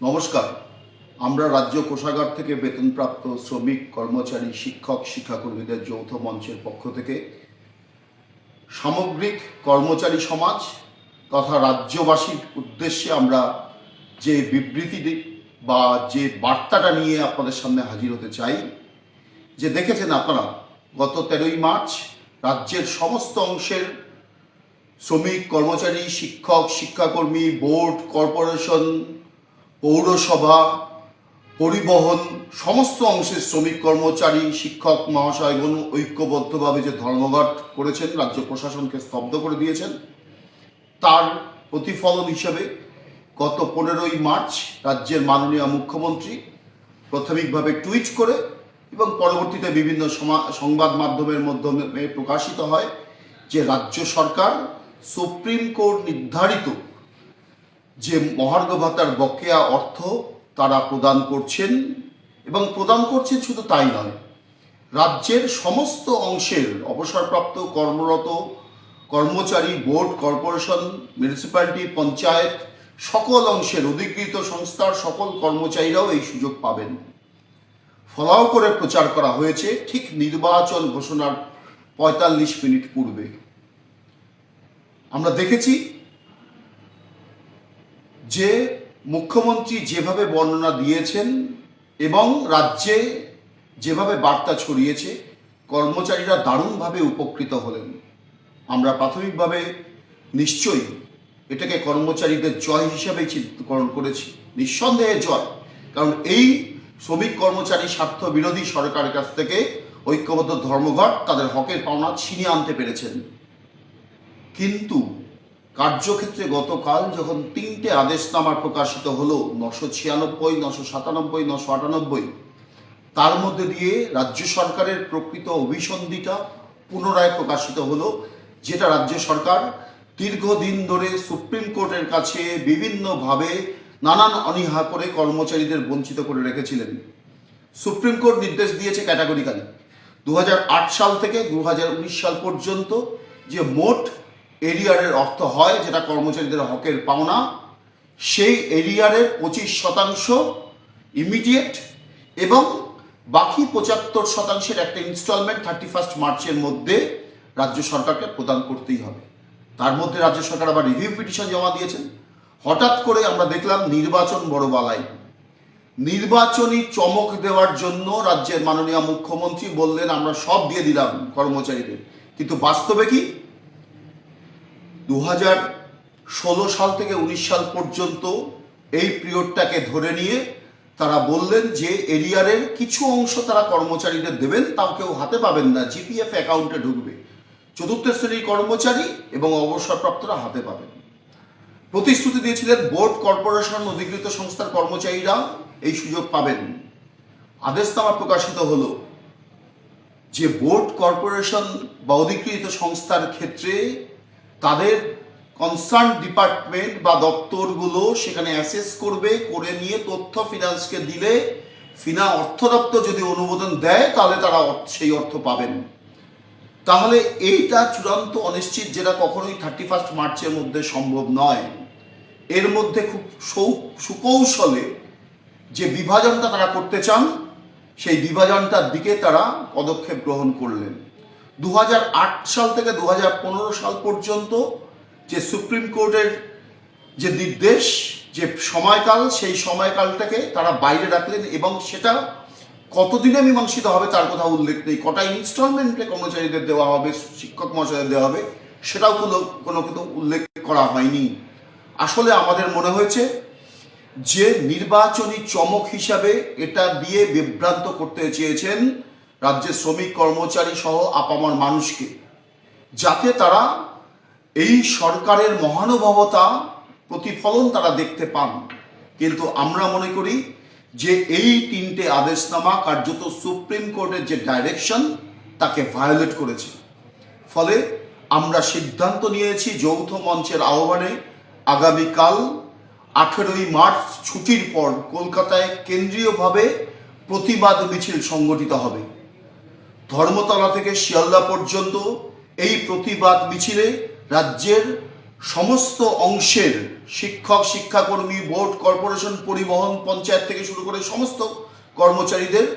নমস্কার। আমরা রাজ্য কোষাগার থেকে বেতনপ্রাপ্ত শ্রমিক, কর্মচারী, শিক্ষক, শিক্ষাকর্মীদের যৌথ মঞ্চের পক্ষ থেকে সামগ্রিক কর্মচারী সমাজ তথা রাজ্যবাসীর উদ্দেশ্যে আমরা যে বিবৃতি বা যে বার্তাটা নিয়ে আপনাদের সামনে হাজির হতে চাই, যে দেখেছেন আপনারা গত 13ই মার্চ রাজ্যের সমস্ত অংশের শ্রমিক, কর্মচারী, শিক্ষক, শিক্ষাকর্মী, বোর্ড, কর্পোরেশন, পৌরসভা, পরিবহন সমস্ত অংশের শ্রমিক, কর্মচারী, শিক্ষক মহাশয়গণ ঐক্যবদ্ধভাবে যে ধর্মঘট করেছেন, রাজ্য প্রশাসনকে স্তব্ধ করে দিয়েছেন, তার প্রতিফলন হিসেবে গত 15ই মার্চ রাজ্যের মাননীয় মুখ্যমন্ত্রী প্রাথমিকভাবে টুইট করে এবং পরবর্তীতে বিভিন্ন সংবাদ মাধ্যমের মাধ্যমে প্রকাশিত হয় যে রাজ্য সরকার সুপ্রিম কোর্ট নির্ধারিত যে মহার্ঘ ভাতার বকেয়া অর্থ তারা প্রদান করছেন, এবং প্রদান করছেন শুধু তাই নয়, রাজ্যের সমস্ত অংশের অবসরপ্রাপ্ত কর্মরত কর্মচারী, বোর্ড, কর্পোরেশন, মিউনিসিপ্যালিটি, পঞ্চায়েত সকল অংশের অধিকৃত সংস্থার সকল কর্মচারীরাও এই সুযোগ পাবেন। ফলাও করে প্রচার করা হয়েছে ঠিক নির্বাচন ঘোষণার 45 মিনিট পূর্বে। আমরা দেখেছি যে মুখ্যমন্ত্রী যেভাবে বর্ণনা দিয়েছেন এবং রাজ্যে যেভাবে বার্তা ছড়িয়েছে, কর্মচারীরা দারুণভাবে উপকৃত হলেন। আমরা প্রাথমিকভাবে নিশ্চয়ই এটাকে কর্মচারীদের জয় হিসাবে চিত্রকরণ করেছি, নিঃসন্দেহে জয়, কারণ এই শ্রমিক কর্মচারী স্বার্থ বিরোধী সরকারের কাছ থেকে ঐক্যবদ্ধ ধর্মঘট তাদের হকের পাওনা ছিনিয়ে আনতে পেরেছেন। কিন্তু কার্যক্ষেত্রে গতকাল যখন 3টে আদেশনামা প্রকাশিত হলো, 996, 997, 998, তার মধ্যে দিয়ে রাজ্য সরকারের প্রকৃত অভিসন্ধিটা পুনরায় প্রকাশিত হলো, যেটা রাজ্য সরকার দীর্ঘদিন ধরে সুপ্রিম কোর্টের কাছে বিভিন্নভাবে নানান অনীহা করে কর্মচারীদের বঞ্চিত করে রেখেছিলেন। সুপ্রিম কোর্ট নির্দেশ দিয়েছে ক্যাটাগরিক্যালি 2008 সাল থেকে 2019 সাল পর্যন্ত যে মোট এরিয়ারের অর্থ হয়, যেটা কর্মচারীদের হকের পাওনা, সেই এরিয়ারের 25% ইমিডিয়েট এবং বাকি 75%-এর একটা ইনস্টলমেন্ট 31 মার্চের মধ্যে রাজ্য সরকারকে প্রদান করতেই হবে। তার মধ্যে রাজ্য সরকার আবার রিভিউ পিটিশন জমা দিয়েছেন। হঠাৎ করে আমরা দেখলাম নির্বাচন বড় বালাই। নির্বাচনী চমক দেওয়ার জন্য রাজ্যের মাননীয় মুখ্যমন্ত্রী বললেন আমরা সব দিয়ে দিলাম কর্মচারীদের, কিন্তু বাস্তবে কি 2016 সাল থেকে 19 সাল পর্যন্ত এই পিরিয়ডটাকে ধরে নিয়ে তারা বললেন যে এরিয়ারের কিছু অংশ তারা কর্মচারীদের দেবেন, তাও কেউ হাতে পাবেন না, জিপিএফ অ্যাকাউন্টে ঢুকবে, চতুর্থ শ্রেণীর কর্মচারী এবং অবসরপ্রাপ্তরা হাতে পাবেন। প্রতিশ্রুতি দিয়েছিলেন বোর্ড, কর্পোরেশন, অধিকৃত সংস্থার কর্মচারীরা এই সুযোগ পাবেন। আদেশনামা প্রকাশিত হলো যে বোর্ড, কর্পোরেশন বা অধিকৃত সংস্থার ক্ষেত্রে তাদের কনসার্ন ডিপার্টমেন্ট বা দপ্তরগুলো সেখানে অ্যাসেস করবে, করে নিয়ে তথ্য ফিনান্সকে দিলে অর্থ দপ্তর যদি অনুমোদন দেয় তাহলে তারা সেই অর্থ পাবেন। তাহলে এইটা চূড়ান্ত অনিশ্চিত, যেটা কখনোই 31 মার্চের মধ্যে সম্ভব নয়। এর মধ্যে খুব সুকৌশলে যে বিভাজনটা তারা করতে চান, সেই বিভাজনটার দিকে তারা পদক্ষেপ গ্রহণ করলেন। 2008 সাল থেকে 2015 সাল পর্যন্ত যে সুপ্রিম কোর্টের যে নির্দেশ, যে সময়কাল, সেই সময়কালটাকে তারা বাইরে রাখলেন এবং সেটা কতদিনে মীমাংসিত হবে তার কথা উল্লেখ নেই। কটা ইনস্টলমেন্টে কর্মচারীদের দেওয়া হবে, শিক্ষক মহাশয়দের দেওয়া হবে, সেটাও কোনো কিন্তু উল্লেখ করা হয়নি। আসলে আমাদের মনে হয়েছে যে নির্বাচনী চমক হিসাবে এটা দিয়ে বিভ্রান্ত করতে চেয়েছেন রাজ্যের শ্রমিক, কর্মচারী সহ আপামর মানুষকে, যাতে তারা এই সরকারের মহানুভবতা প্রতিফলন তারা দেখতে পান। কিন্তু আমরা মনে করি যে এই 3টে আদেশনামা কার্যত সুপ্রিম কোর্টের যে ডাইরেকশন তাকে ভায়োলেট করেছে। ফলে আমরা সিদ্ধান্ত নিয়েছি যৌথ মঞ্চের আহ্বানে আগামীকাল 18ই মার্চ ছুটির পর কলকাতায় কেন্দ্রীয়ভাবে প্রতিবাদ মিছিল সংগঠিত হবে। ধর্মতলা থেকে শিয়ালদা পর্যন্ত এই প্রতিবাদ মিছিলে রাজ্যের সমস্ত অংশের শিক্ষক, শিক্ষাকর্মী, বোর্ড, কর্পোরেশন, পরিবহন, পঞ্চায়েত থেকে শুরু করে সমস্ত কর্মচারীদের,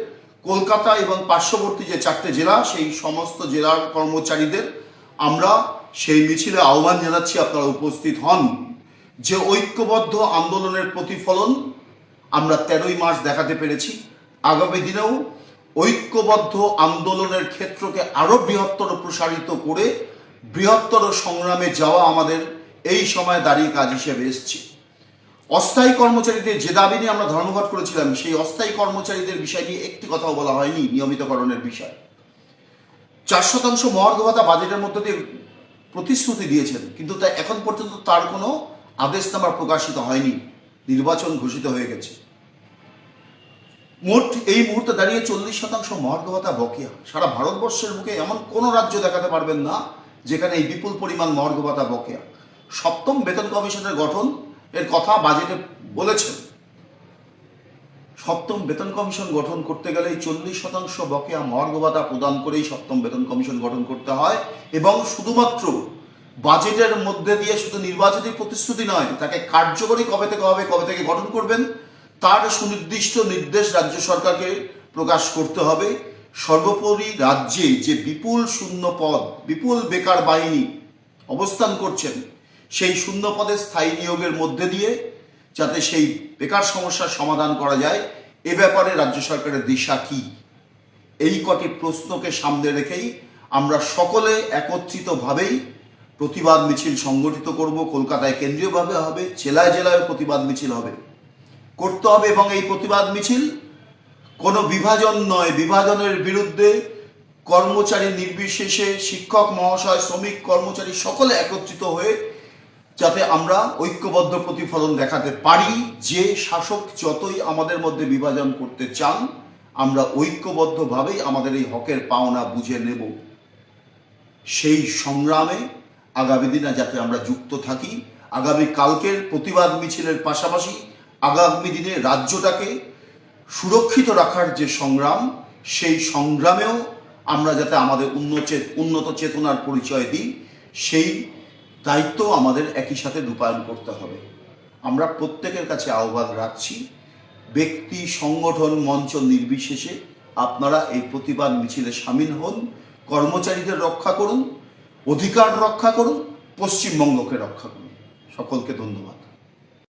কলকাতা এবং পার্শ্ববর্তী যে 4টে জেলা, সেই সমস্ত জেলার কর্মচারীদের আমরা সেই মিছিলে আহ্বান জানাচ্ছি আপনারা উপস্থিত হন। যে ঐক্যবদ্ধ আন্দোলনের প্রতিফলন আমরা 13ই মার্চ দেখাতে পেরেছি। আগামী দিনেও ঐক্যবদ্ধ আন্দোলনের ক্ষেত্রকে আরো বৃহত্তর প্রসারিত করে বৃহত্তর সংগ্রামে যাওয়া আমাদের এই সময় দাঁড়িয়ে কাজ হিসেবে এসছে। অস্থায়ী কর্মচারীদের যে দাবি নিয়ে আমরা ধর্মঘট করেছিলাম, সেই অস্থায়ী কর্মচারীদের বিষয় নিয়ে একটি কথাও বলা হয়নি, নিয়মিতকরণের বিষয়। 4% মহার্ঘ ভাতা বাজেটের মধ্য দিয়ে প্রতিশ্রুতি দিয়েছেন, কিন্তু তা এখন পর্যন্ত তার কোনো আদেশনামা প্রকাশিত হয়নি, নির্বাচন ঘোষিত হয়ে গেছে। মোট এই মুহূর্তে দাঁড়িয়ে 40% মহার্ঘ ভাতা বকেয়া। সারা ভারতবর্ষের মুখে এমন কোনো রাজ্য দেখাতে পারবেন না যেখানে এই বিপুল পরিমাণ মহার্ঘ ভাতা বকেয়া। 7ম বেতন কমিশনের গঠন এর কথা বাজেটে বলেছেন। 7ম বেতন কমিশন গঠন করতে গেলে 40% বকেয়া মহার্ঘ ভাতা প্রদান করেই 7ম বেতন কমিশন গঠন করতে হয়, এবং শুধুমাত্র বাজেটের মধ্যে দিয়ে শুধু নির্বাচনী প্রতিশ্রুতি নয়, তাকে কার্যকরী কবে থেকে হবে, কবে থেকে গঠন করবেন তার সুনির্দিষ্ট নির্দেশ রাজ্য সরকারকে প্রকাশ করতে হবে। সর্বোপরি রাজ্যে যে বিপুল শূন্য পদ, বিপুল বেকার বাহিনী অবস্থান করছেন, সেই শূন্য পদে স্থায়ী নিয়োগের মধ্যে দিয়ে যাতে সেই বেকার সমস্যার সমাধান করা যায়, এ ব্যাপারে রাজ্য সরকারের দিশা কি, এই কটি প্রশ্নকে সামনে রেখেই আমরা সকলে একত্রিতভাবেই প্রতিবাদ মিছিল সংগঠিত করব। কলকাতায় কেন্দ্রীয়ভাবে হবে, জেলায় জেলায় প্রতিবাদ মিছিল করতে হবে, এবং এই প্রতিবাদ মিছিল কোনো বিভাজন নয়, বিভাজনের বিরুদ্ধে কর্মচারী নির্বিশেষে শিক্ষক মহাশয়, শ্রমিক, কর্মচারী সকলে একত্রিত হয়ে যাতে আমরা ঐক্যবদ্ধ প্রতিফলন দেখাতে পারি যে শাসক যতই আমাদের মধ্যে বিভাজন করতে চান, আমরা ঐক্যবদ্ধভাবেই আমাদের এই হকের পাওনা বুঝে নেব। সেই সংগ্রামে আগামী দিনে যাতে আমরা যুক্ত থাকি। আগামী কালকের প্রতিবাদ মিছিলের পাশাপাশি আগামী দিনে রাজ্যটাকে সুরক্ষিত রাখার যে সংগ্রাম, সেই সংগ্রামেও আমরা যাতে আমাদের উন্নত চেতনার পরিচয় দিই, সেই দায়িত্ব আমাদের একই সাথে রূপায়ণ করতে হবে। আমরা প্রত্যেকের কাছে আহ্বান রাখছি, ব্যক্তি, সংগঠন, মঞ্চ নির্বিশেষে আপনারা এই প্রতিবাদ মিছিলে সামিল হন। কর্মচারীদের রক্ষা করুন, অধিকার রক্ষা করুন, পশ্চিমবঙ্গকে রক্ষা করুন। সকলকে ধন্যবাদ।